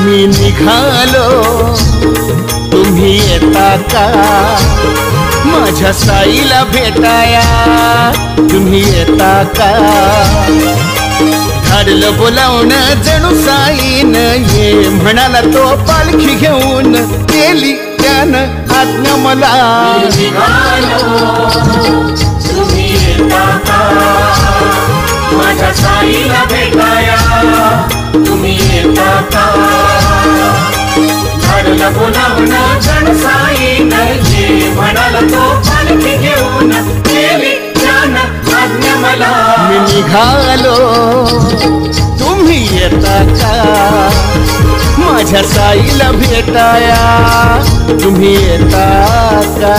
मी निघालो तुम्ही येता का माझ्या साईला भेटाया तुम्ही येता का धाडलं बोलावणं जणू साईनं ये म्हणाला तो पालखी घेऊन केली त्यानं आज्ञा मला तुम्ही येता का माझ्या साईला भेटाया तुम्ही येता का धाडलं बोलावणं जणू साईनं ये म्हणाला तो पालखी घेऊन केली त्यानं आज्ञा मला मी निघालो तुम्ही येता का माझ्या साईला भेटाया तुम्ही येता का